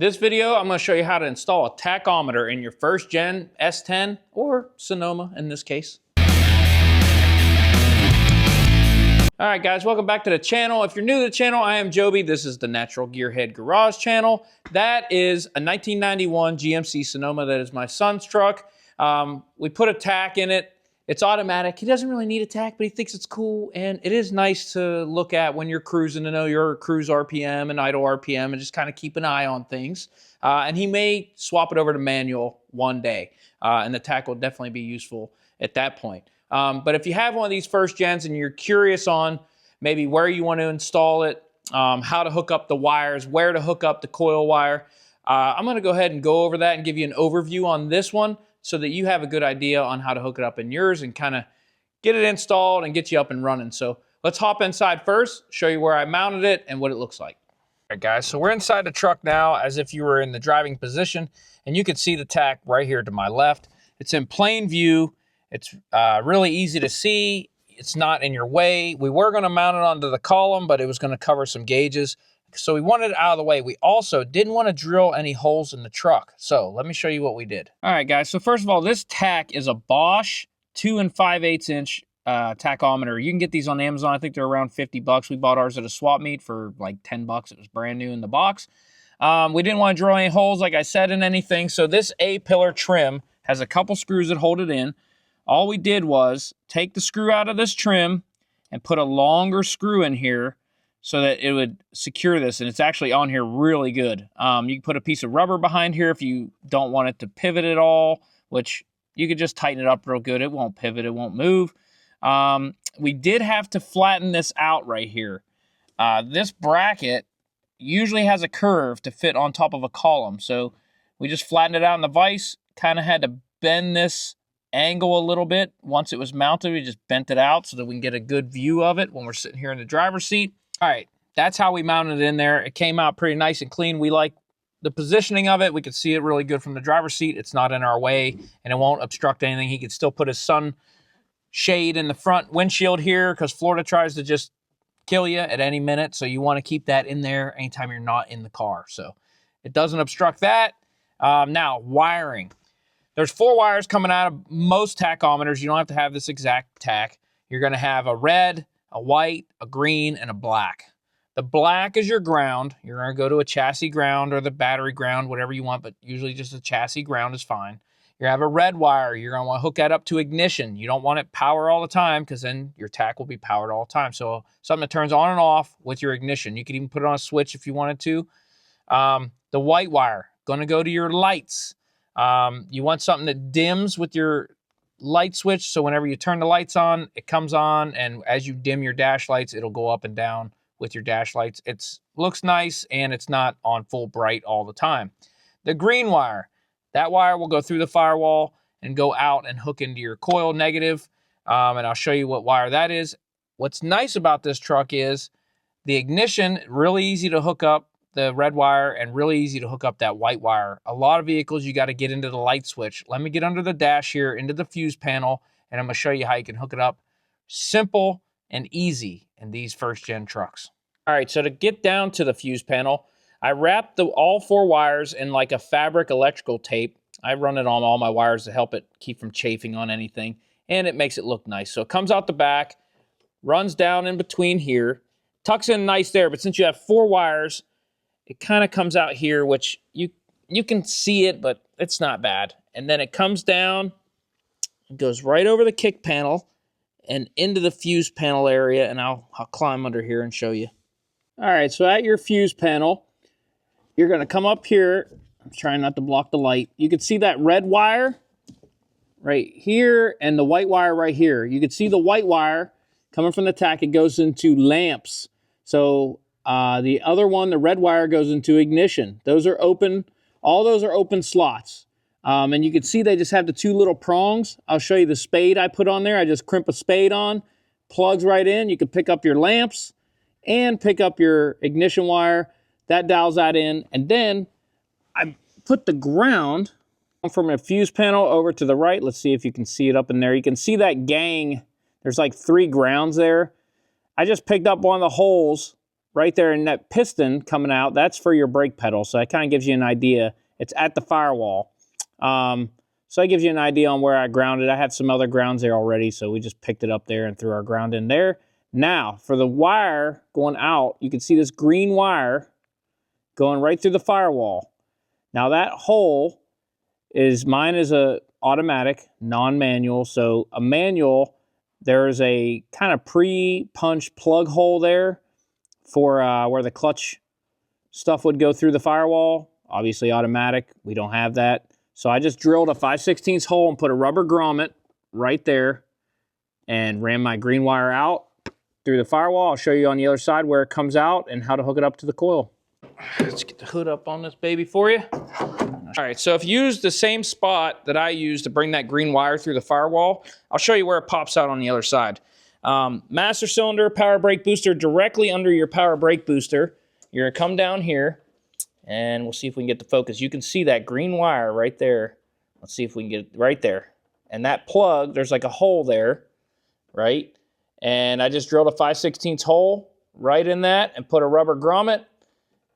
This video, I'm going to show you how to install a tachometer in your first Gen S10 or Sonoma in this case. All right, guys, welcome back to the channel. If you're new to the channel, I am Joby. This is the Natural Gearhead Garage channel. That is a 1991 GMC Sonoma. That is my son's truck. We put a Tach in it. It's automatic. He doesn't really need a Tach, but he thinks it's cool, and it is nice to look at when you're cruising to know your cruise RPM and idle RPM and just kind of keep an eye on things. And he may swap it over to manual one day, and the Tach will definitely be useful at that point. But if you have one of these first gens and you're curious on maybe where you want to install it, how to hook up the wires, where to hook up the coil wire, I'm going to go ahead and go over that and give you an overview on this one, so that you have a good idea on how to hook it up in yours and kind of get it installed and get you up and running. So let's hop inside first, show you where I mounted it and what it looks like. All right, guys, so we're inside the truck now as if you were in the driving position, and you can see the Tach right here to my left. It's in plain view. It's really easy to see. It's not in your way. We were going to mount it onto the column, but it was going to cover some gauges. So we wanted it out of the way. We also didn't want to drill any holes in the truck. So let me show you what we did. All right, guys. So first of all, this Tach is a Bosch 2 5/8 inch tachometer. You can get these on Amazon. I think they're around 50 bucks. We bought ours at a swap meet for like 10 bucks. It was brand new in the box. We didn't want to drill any holes, like I said, in anything. So this A-pillar trim has a couple screws that hold it in. All we did was take the screw out of this trim and put a longer screw in here so that it would secure this, and it's actually on here really good. You can put a piece of rubber behind here if you don't want it to pivot at all, which you could just tighten it up real good. It won't pivot, it won't move. We did have to flatten this out right here. This bracket usually has a curve to fit on top of a column, so we just flattened it out in the vise, kind of had to bend this angle a little bit. Once it was mounted, we just bent it out so that we can get a good view of it when we're sitting here in the driver's seat. All right, that's how we mounted it in there. It came out pretty nice and clean. We like the positioning of it. We could see it really good from the driver's seat. It's not in our way, and it won't obstruct anything. He could still put his sun shade in the front windshield here because Florida tries to just kill you at any minute, so you want to keep that in there anytime you're not in the car. So it doesn't obstruct that. Now, wiring. There's 4 wires coming out of most tachometers. You don't have to have this exact Tach. You're going to have a red, a white, a green, and a black. The black is your ground. You're going to go to a chassis ground or the battery ground, whatever you want, but usually just a chassis ground is fine. You have a red wire. You're going to want to hook that up to ignition. You don't want it power all the time because then your Tach will be powered all the time. So something that turns on and off with your ignition. You could even put it on a switch if you wanted to. The white wire, going to go to your lights. You want something that dims with your light switch, so whenever you turn the lights on, it comes on, and as you dim your dash lights, it'll go up and down with your dash lights. It looks nice, and it's not on full bright all the time. The green wire, that wire will go through the firewall and go out and hook into your coil negative, and I'll show you what wire that is. What's nice about this truck is the ignition, really easy to hook up the red wire and really easy to hook up that white wire. A lot of vehicles, you got to get into the light switch. Let me get under the dash here, into the fuse panel, and I'm going to show you how you can hook it up. Simple and easy in these first gen trucks. All right, so to get down to the fuse panel, I wrapped all 4 wires in like a fabric electrical tape. I run it on all my wires to help it keep from chafing on anything, and it makes it look nice. So it comes out the back, runs down in between here, tucks in nice there, but since you have 4 wires, it kind of comes out here, which you can see it, but it's not bad. And then it comes down, it goes right over the kick panel and into the fuse panel area, and I'll climb under here and show you. All right, so at your fuse panel, you're going to come up here. I'm trying not to block the light. You can see that red wire right here and the white wire right here. You can see the white wire coming from the Tach. It goes into lamps. So the other one, the red wire, goes into ignition. Those are open. All those are open slots. And you can see they just have the 2 little prongs. I'll show you the spade I put on there. I just crimp a spade on, plugs right in. You can pick up your lamps and pick up your ignition wire. That dials that in. And then I put the ground from a fuse panel over to the right. Let's see if you can see it up in there. You can see that gang. There's like 3 grounds there. I just picked up one of the holes right there in that piston coming out, that's for your brake pedal. So that kind of gives you an idea. It's at the firewall. So that gives you an idea on where I grounded. I have some other grounds there already, so we just picked it up there and threw our ground in there. Now, for the wire going out, you can see this green wire going right through the firewall. Now that hole mine is a automatic, non-manual. So a manual, there's a kind of pre-punch plug hole there for where the clutch stuff would go through the firewall. Obviously automatic, we don't have that. So I just drilled a 5/16 hole and put a rubber grommet right there and ran my green wire out through the firewall. I'll show you on the other side where it comes out and how to hook it up to the coil. Let's get the hood up on this baby for you. All right, so if you use the same spot that I used to bring that green wire through the firewall, I'll show you where it pops out on the other side. Master cylinder, power brake booster, directly under your power brake booster. You're gonna come down here, and we'll see if we can get the focus. You can see that green wire right there. Let's see if we can get it right there. And that plug, there's like a hole there, right? And I just drilled a 5/16 hole right in that and put a rubber grommet,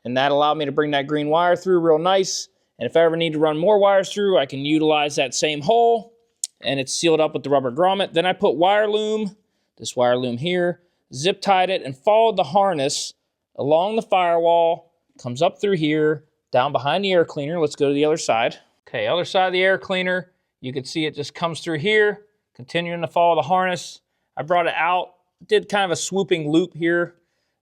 and that allowed me to bring that green wire through real nice. And if I ever need to run more wires through, I can utilize that same hole, and it's sealed up with the rubber grommet. Then I put wire loom, this wire loom here, zip tied it, and followed the harness along the firewall, comes up through here, down behind the air cleaner. Let's go to the other side. Okay, other side of the air cleaner, you can see it just comes through here, continuing to follow the harness. I brought it out, did kind of a swooping loop here,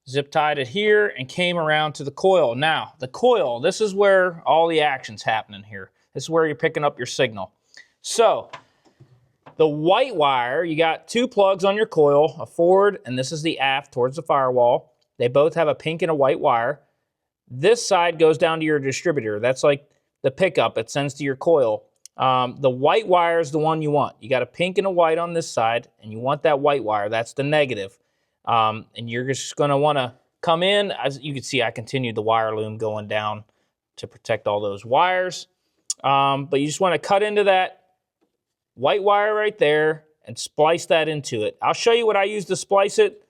zip tied it here, and came around to the coil. Now, the coil, this is where all the action's happening here. This is where you're picking up your signal. So, the white wire, you got two plugs on your coil, a forward, and this is the aft towards the firewall. They both have a pink and a white wire. This side goes down to your distributor. That's like the pickup it sends to your coil. The white wire is the one you want. You got a pink and a white on this side, and you want that white wire. That's the negative. And you're just going to want to come in. As you can see, I continued the wire loom going down to protect all those wires. But you just want to cut into that white wire right there and splice that into it. I'll show you what I used to splice it.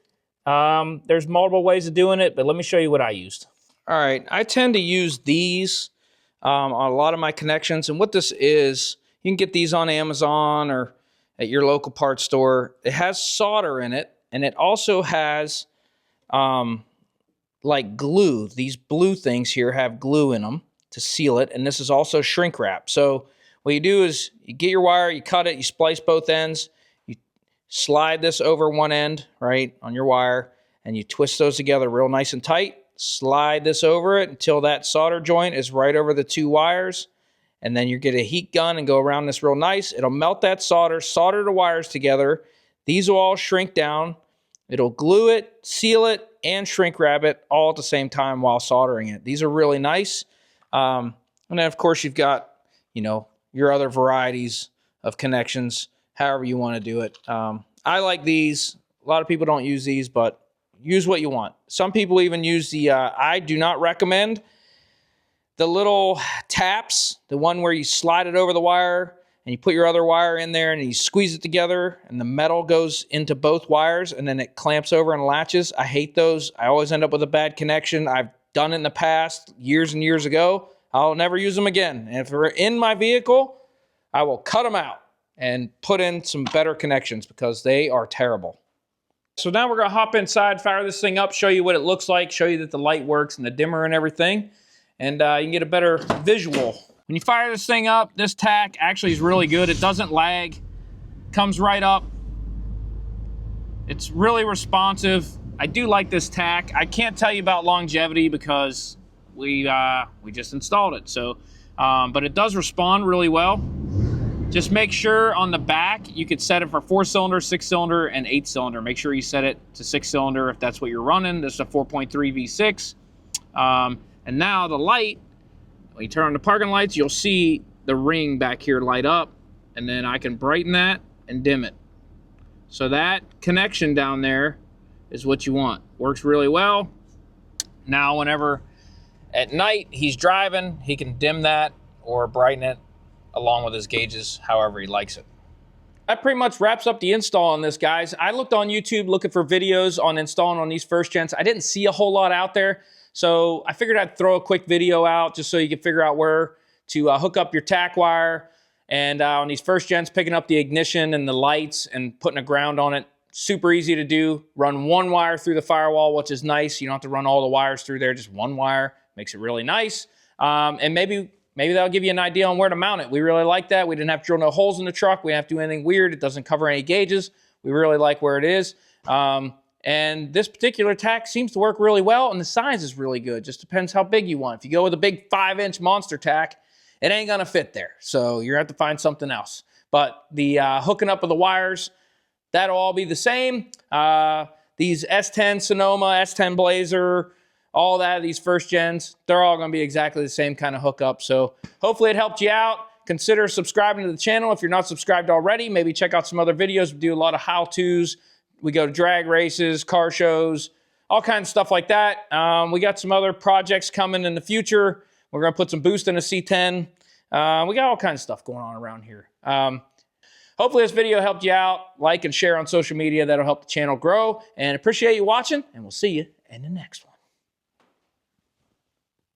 There's multiple ways of doing it, but let me show you what I used. All right, I tend to use these on a lot of my connections. And what this is, you can get these on Amazon or at your local parts store. It has solder in it, and it also has like glue. These blue things here have glue in them to seal it, and this is also shrink wrap. So what you do is you get your wire, you cut it, you splice both ends, you slide this over one end, right, on your wire, and you twist those together real nice and tight. Slide this over it until that solder joint is right over the two wires, and then you get a heat gun and go around this real nice. It'll melt that solder the wires together. These will all shrink down. It'll glue it, seal it, and shrink wrap it all at the same time while soldering it. These are really nice. And then, of course, you've got, you know, your other varieties of connections, however you want to do it. I like these. A lot of people don't use these, but use what you want. Some people even use the, I do not recommend the little taps, the one where you slide it over the wire and you put your other wire in there and you squeeze it together and the metal goes into both wires and then it clamps over and latches. I hate those. I always end up with a bad connection. I've done it in the past, years and years ago. I'll never use them again. And if they're in my vehicle, I will cut them out and put in some better connections because they are terrible. So now we're gonna hop inside, fire this thing up, show you what it looks like, show you that the light works and the dimmer and everything, and you can get a better visual. When you fire this thing up, this Tach actually is really good. It doesn't lag, comes right up. It's really responsive. I do like this Tach. I can't tell you about longevity because we just installed it. So, but it does respond really well. Just make sure on the back, you could set it for 4-cylinder, 6-cylinder, and 8-cylinder. Make sure you set it to 6-cylinder if that's what you're running. This is a 4.3 V6. And now the light, when you turn on the parking lights, you'll see the ring back here light up, and then I can brighten that and dim it. So that connection down there is what you want. Works really well. Now, whenever at night he's driving, he can dim that or brighten it along with his gauges, however he likes it. That pretty much wraps up the install on this, guys. I looked on YouTube looking for videos on installing on these first gens. I didn't see a whole lot out there, so I figured I'd throw a quick video out just so you can figure out where to hook up your Tach wire. And on these first gens, picking up the ignition and the lights and putting a ground on it, super easy to do. Run one wire through the firewall, which is nice. You don't have to run all the wires through there, just one wire. Makes it really nice. And maybe that'll give you an idea on where to mount it. We really like that. We didn't have to drill no holes in the truck. We didn't have to do anything weird. It doesn't cover any gauges. We really like where it is. And this particular Tach seems to work really well, and the size is really good. Just depends how big you want. If you go with a big 5-inch monster Tach, it ain't gonna fit there. So you're gonna have to find something else. But the hooking up of the wires, that'll all be the same. These S10 Sonoma, S10 Blazer, all that, these first gens, they're all gonna be exactly the same kind of hookup. So hopefully it helped you out. Consider subscribing to the channel if you're not subscribed already. Maybe check out some other videos. We do a lot of how-tos. We go to drag races, car shows, all kinds of stuff like that. We got some other projects coming in the future. We're gonna put some boost in a C10. We got all kinds of stuff going on around here. Hopefully this video helped you out. Like and share on social media. That'll help the channel grow. And appreciate you watching, and we'll see you in the next one.